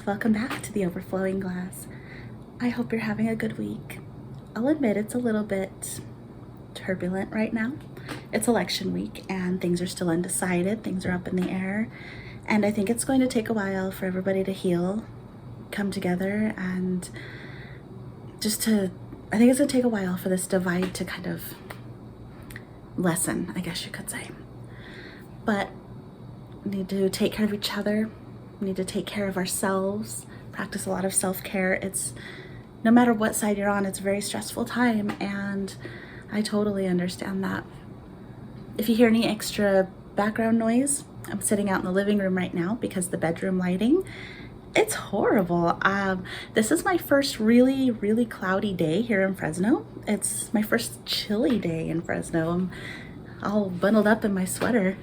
welcome back to the Overflowing Glass. I hope you're having a good week. I'll admit it's a little bit turbulent right now. It's election week and things are still undecided, things are up in the air, and I think it's going to take a while for everybody to heal, come together, and I think it's going to take a while for this divide to kind of lessen, I guess you could say. But we need to take care of each other. We need to take care of ourselves, practice a lot of self-care. It's no matter what side you're on, it's a very stressful time, and I totally understand that. If you hear any extra background noise, I'm sitting out in the living room right now because the bedroom lighting, it's horrible. This is my first really, really cloudy day here in Fresno. It's my first chilly day in Fresno. I'm all bundled up in my sweater.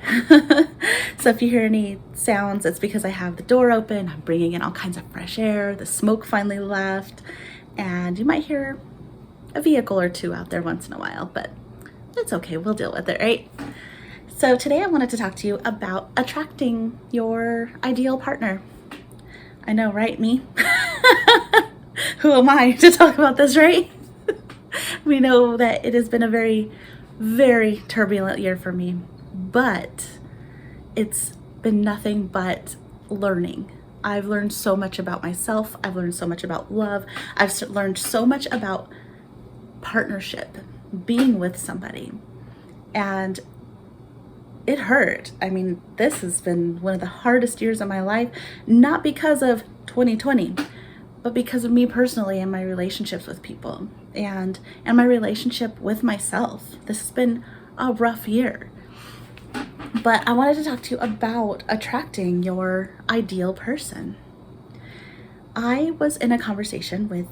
So if you hear any sounds, it's because I have the door open. I'm bringing in all kinds of fresh air. The smoke finally left, and you might hear a vehicle or two out there once in a while, but it's okay. We'll deal with it, right? So today I wanted to talk to you about attracting your ideal partner. I know, right? Me? Who am I to talk about this, right? We know that it has been a very, very turbulent year for me, but it's been nothing but learning. I've learned so much about myself. I've learned so much about love. I've learned so much about partnership, being with somebody, and it hurt. I mean, this has been one of the hardest years of my life, not because of 2020, but because of me personally and my relationships with people and my relationship with myself. This has been a rough year. But I wanted to talk to you about attracting your ideal person. I was in a conversation with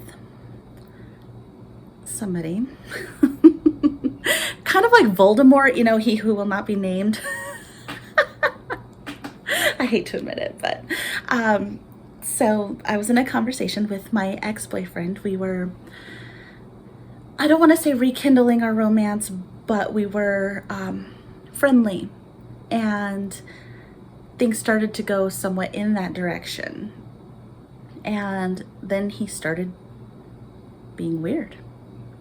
somebody, kind of like Voldemort, you know, he who will not be named. I hate to admit it, but so I was in a conversation with my ex-boyfriend. We were, I don't want to say rekindling our romance, but we were friendly, and things started to go somewhat in that direction. And then he started being weird,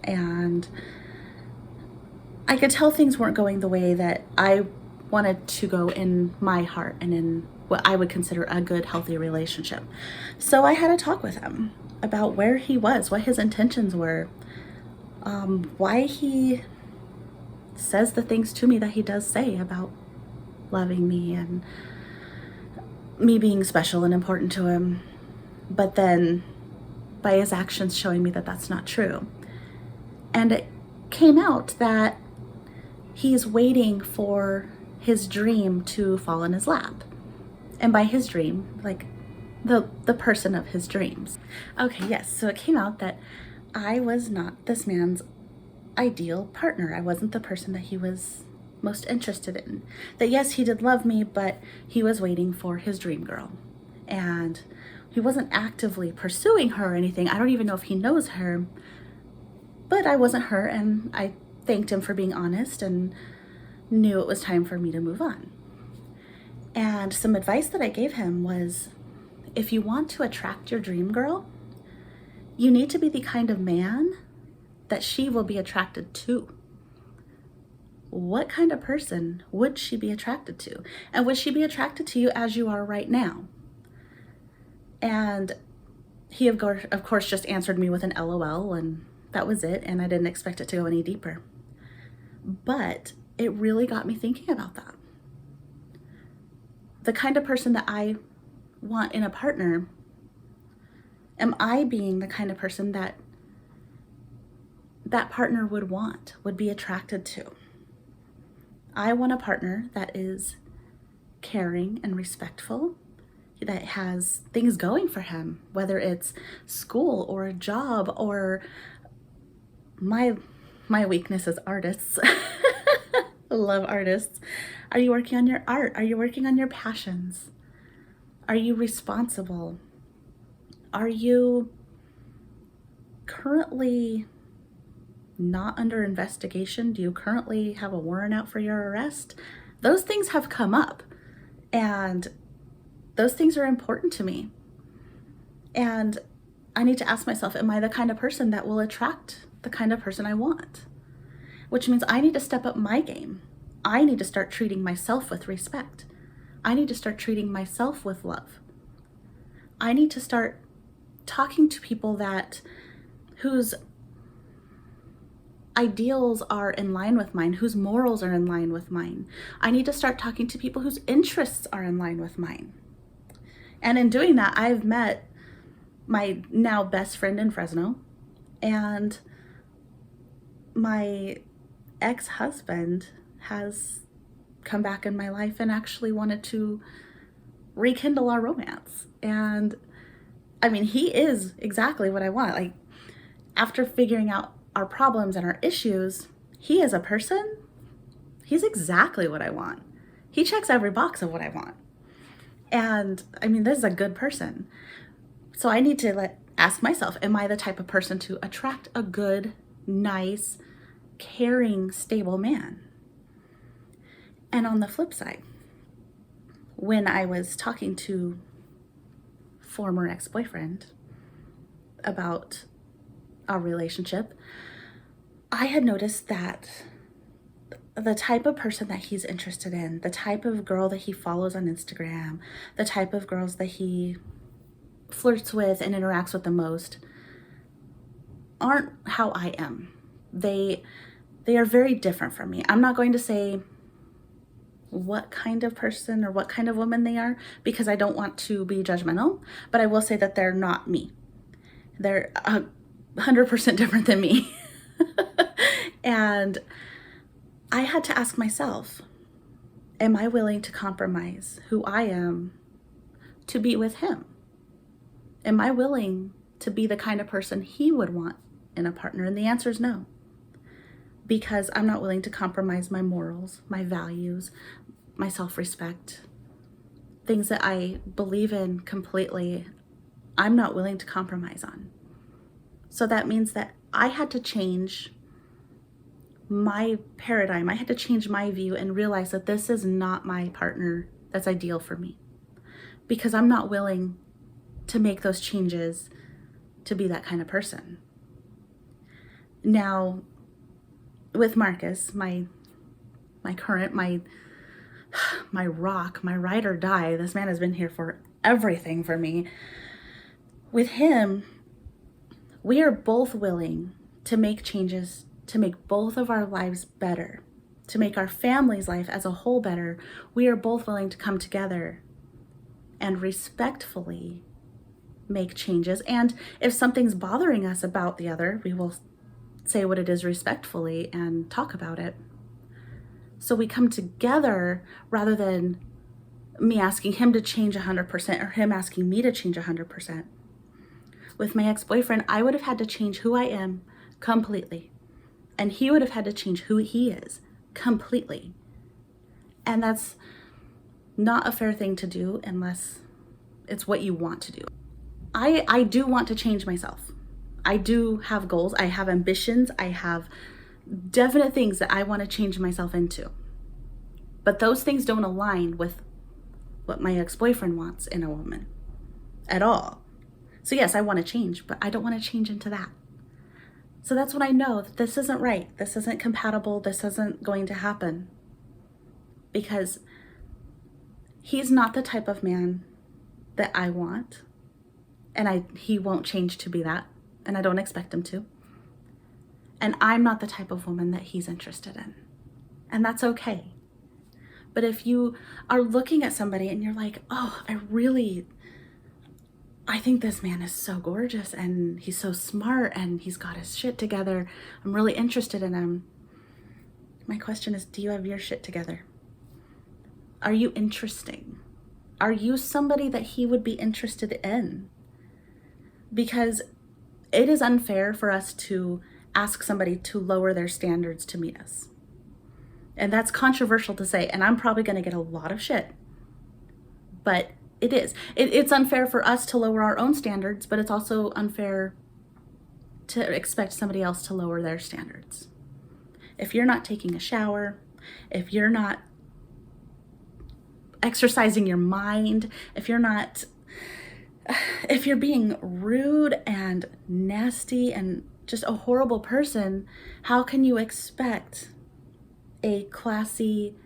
and I could tell things weren't going the way that I wanted to go in my heart and in what I would consider a good, healthy relationship. So I had a talk with him about where he was, what his intentions were, why he says the things to me that he does say about loving me and me being special and important to him, but then by his actions showing me that that's not true. And it came out that he's waiting for his dream to fall in his lap. And by his dream, like the person of his dreams. Okay, yes, so it came out that I was not this man's ideal partner. I wasn't the person that he was most interested in. That yes, he did love me, but he was waiting for his dream girl. And he wasn't actively pursuing her or anything. I don't even know if he knows her, but I wasn't her, and I thanked him for being honest and knew it was time for me to move on. And some advice that I gave him was, if you want to attract your dream girl, you need to be the kind of man that she will be attracted to. What kind of person would she be attracted to? And would she be attracted to you as you are right now? And he, of course, just answered me with an LOL, and that was it, and I didn't expect it to go any deeper. But it really got me thinking about that. The kind of person that I want in a partner, am I being the kind of person that that partner would want, would be attracted to? I want a partner that is caring and respectful, that has things going for him, whether it's school or a job or my weakness is artists. I love artists. Are you working on your art? Are you working on your passions? Are you responsible? Are you currently not under investigation? Do you currently have a warrant out for your arrest? Those things have come up, and those things are important to me. And I need to ask myself, am I the kind of person that will attract the kind of person I want? Which means I need to step up my game. I need to start treating myself with respect. I need to start treating myself with love. I need to start talking to people whose ideals are in line with mine, whose morals are in line with mine. I need to start talking to people whose interests are in line with mine. And in doing that, I've met my now best friend in Fresno, and my ex-husband has come back in my life and actually wanted to rekindle our romance. And I mean, he is exactly what I want. Like, after figuring out our problems and our issues, he as a person, he's exactly what I want. He checks every box of what I want. And I mean, this is a good person. So I need to ask myself, am I the type of person to attract a good, nice, caring, stable man? And on the flip side, when I was talking to former ex-boyfriend about our relationship, I had noticed that the type of person that he's interested in, the type of girl that he follows on Instagram, the type of girls that he flirts with and interacts with the most, aren't how I am. They are very different from me. I'm not going to say what kind of person or what kind of woman they are because I don't want to be judgmental, but I will say that they're not me. They're 100% different than me. And I had to ask myself, am I willing to compromise who I am to be with him? Am I willing to be the kind of person he would want in a partner? And the answer is no. Because I'm not willing to compromise my morals, my values, my self-respect, things that I believe in completely, I'm not willing to compromise on. So that means that I had to change my paradigm. I had to change my view and realize that this is not my partner that's ideal for me, because I'm not willing to make those changes to be that kind of person. Now, with Marcus, my current, my rock, my ride or die, this man has been here for everything for me. With him, we are both willing to make changes to make both of our lives better, to make our family's life as a whole better. We are both willing to come together and respectfully make changes. And if something's bothering us about the other, we will say what it is respectfully and talk about it. So we come together rather than me asking him to change 100% or him asking me to change 100%. With my ex-boyfriend, I would have had to change who I am completely. And he would have had to change who he is completely. And that's not a fair thing to do unless it's what you want to do. I do want to change myself. I do have goals. I have ambitions. I have definite things that I want to change myself into. But those things don't align with what my ex-boyfriend wants in a woman at all. So yes, I want to change, but I don't want to change into that. So that's when I know that this isn't right. This isn't compatible. This isn't going to happen. Because he's not the type of man that I want. And he won't change to be that. And I don't expect him to. And I'm not the type of woman that he's interested in. And that's okay. But if you are looking at somebody and you're like, oh, I think this man is so gorgeous and he's so smart and he's got his shit together, I'm really interested in him. My question is, do you have your shit together? Are you interesting? Are you somebody that he would be interested in? Because it is unfair for us to ask somebody to lower their standards to meet us. And that's controversial to say, and I'm probably going to get a lot of shit. But it is. It's unfair for us to lower our own standards, but it's also unfair to expect somebody else to lower their standards. If you're not taking a shower, if you're not exercising your mind, if you're not if you're being rude and nasty and just a horrible person, how can you expect a classy,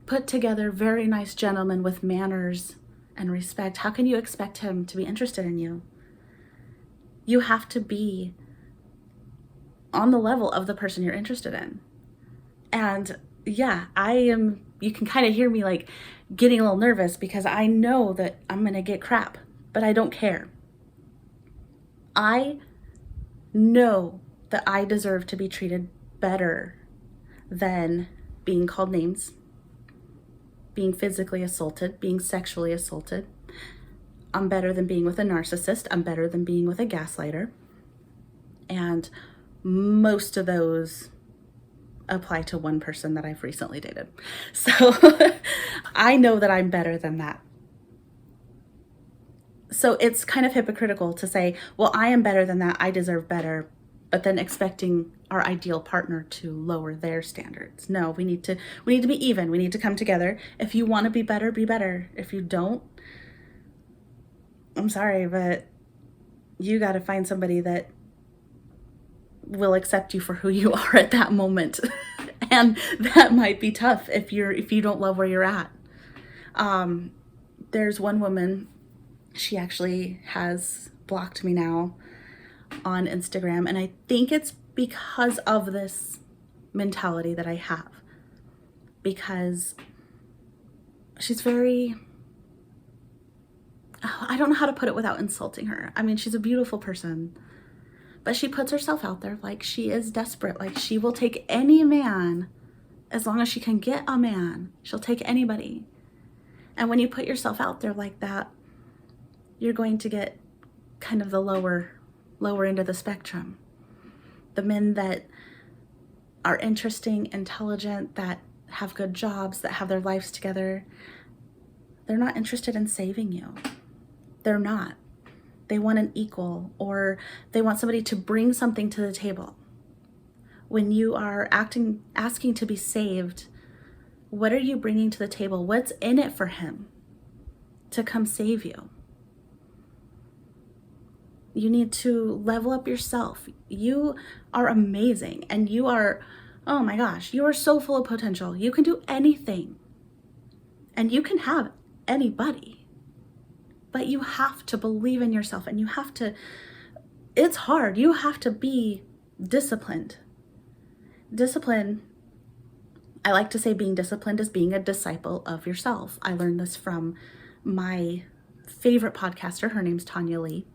put together, very nice gentleman with manners and respect? How can you expect him to be interested in you? You have to be on the level of the person you're interested in. And yeah, you can kind of hear me like getting a little nervous because I know that I'm going to get crap, but I don't care. I know that I deserve to be treated better than being called names, being physically assaulted, being sexually assaulted. I'm better than being with a narcissist. I'm better than being with a gaslighter. And most of those apply to one person that I've recently dated. So I know that I'm better than that. So it's kind of hypocritical to say, well, I am better than that, I deserve better, but then expecting our ideal partner to lower their standards. No, we need to be even. We need to come together. If you want to be better, be better. If you don't, I'm sorry, but you got to find somebody that will accept you for who you are at that moment. And that might be tough if you don't love where you're at. There's one woman, she actually has blocked me now on Instagram, and I think it's because of this mentality that I have. Because she's very, I don't know how to put it without insulting her. I mean, she's a beautiful person, but she puts herself out there like she is desperate. Like she will take any man as long as she can get a man. She'll take anybody. And when you put yourself out there like that, you're going to get kind of the lower end of the spectrum. The men that are interesting, intelligent, that have good jobs, that have their lives together, they're not interested in saving you. They're not. They want an equal, or they want somebody to bring something to the table. When you are asking to be saved, what are you bringing to the table? What's in it for him to come save you? You need to level up yourself. You are amazing, and you are, oh my gosh, you are so full of potential. You can do anything, and you can have anybody, but you have to believe in yourself, and you have to, it's hard. You have to be disciplined. Discipline, I like to say being disciplined is being a disciple of yourself. I learned this from my favorite podcaster. Her name's Tanya Lee.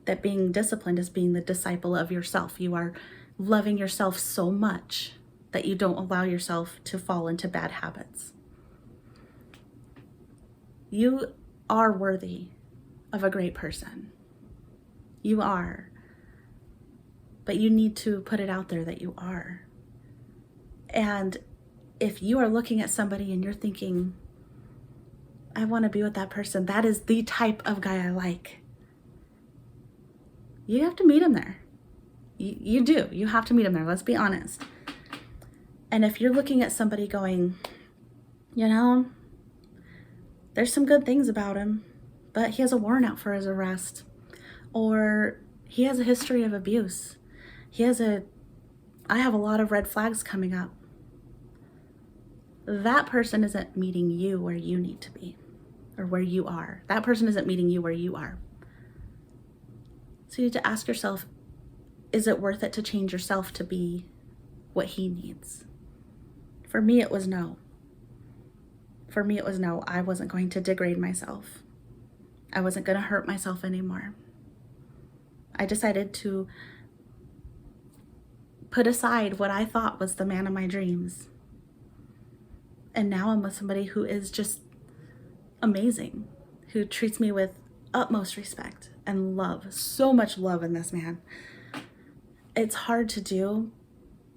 That being disciplined is being the disciple of yourself. You are loving yourself so much that you don't allow yourself to fall into bad habits. You are worthy of a great person. You are. But you need to put it out there that you are. And if you are looking at somebody and you're thinking, I want to be with that person, that is the type of guy I like, you have to meet him there. You do. You have to meet him there. Let's be honest. And if you're looking at somebody going, you know, there's some good things about him, but he has a warrant out for his arrest, or he has a history of abuse. I have a lot of red flags coming up. That person isn't meeting you where you need to be, or where you are. That person isn't meeting you where you are. So you need to ask yourself, is it worth it to change yourself to be what he needs? For me, it was no. For me, it was no. I wasn't going to degrade myself. I wasn't going to hurt myself anymore. I decided to put aside what I thought was the man of my dreams. And now I'm with somebody who is just amazing, who treats me with utmost respect and love. So much love in this man. It's hard to do,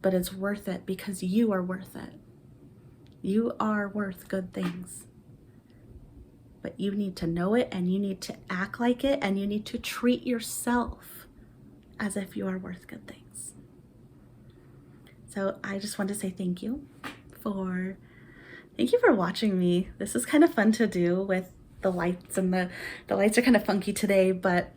but it's worth it because you are worth it. You are worth good things. But you need to know it, and you need to act like it, and you need to treat yourself as if you are worth good things. So I just want to say thank you for watching me. This is kind of fun to do with the lights, and the lights are kind of funky today, but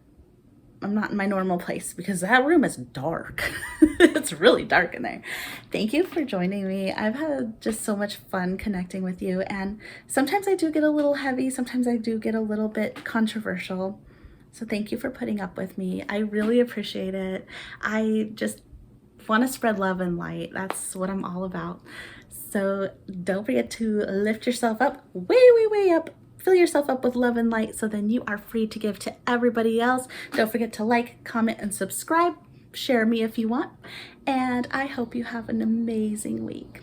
I'm not in my normal place because that room is dark. It's really dark in there. Thank you for joining me. I've had just so much fun connecting with you, and sometimes I do get a little heavy, sometimes I do get a little bit controversial. So thank you for putting up with me. I really appreciate it. I just want to spread love and light. That's what I'm all about. So don't forget to lift yourself up, way, way, way up. Fill yourself up with love and light so then you are free to give to everybody else. Don't forget to like, comment, and subscribe. Share me if you want. And I hope you have an amazing week.